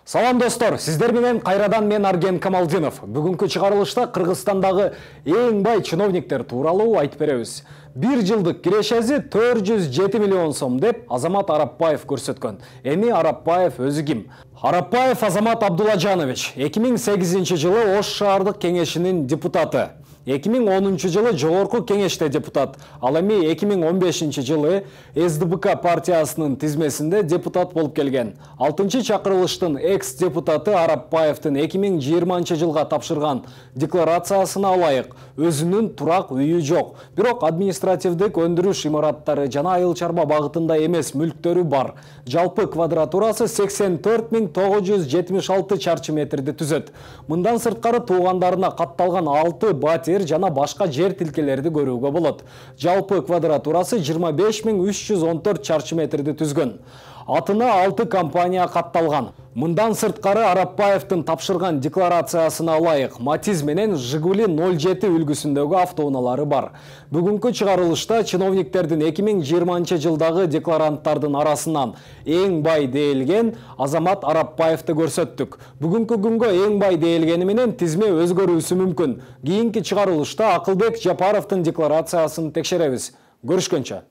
Салам достор, сиздер менен кайрадан мен Арген Камалдинов. Бүгүнкү чыгарылышта Кыргызстандагы эң бай чиновниктер тууралуу айтып беребиз. 1 жылдык кирешеси 407 миллион сом деп Азамат Арапбаев көрсөткөн. Эми Арапбаев өзү ким? Арапбаев Азамат Абдулажанович 2008 жылы Ош шаардык кеңешинин депутаты. 2010 жылы Жогорку кеңеште депутат. Ал эми 2015 жылы СДБК партиясынын тизмесинде депутат болуп келген. 6-чы чакырылыштын экс-депутаты Арапбаевдин 2020 жылга тапшырган декларациясына ылайык өзүнүн турак үйү жок. Бирок административдик өндүрүш имараттары жана айыл чарба багытында эмес мүлктөрү бар. Жалпы квадратурасы 84 976 чарчы метрди түзөт. Мындан сырткары туугандарына катталган 6 батир жана башка жер тилкелерди көрүүгө болот. Жалпы квадратурасы 25 314 чарчы метрди түзгөн. Атына 6 компания катталган. Мындан сырткары Арапбаевдин тапшырган декларациясына ылайык Матиз менен Жигули 07 үлгүсүндөгү автоунаалары бар. Бүгүнкү чыгарылышта чиновниктердин 2020 жылдагы декларанттардын арасынан эң бай дээлген Азамат Арапбаевди көрсөттүк. Бүгүнкү күнгө эң бай дээлгени менен тизме өзгөрүүсү мүмкүн. Кийинки чыгарылышта Акылбек Жапаровдун декларациясын текшеребиз. Көрүшкөнчө.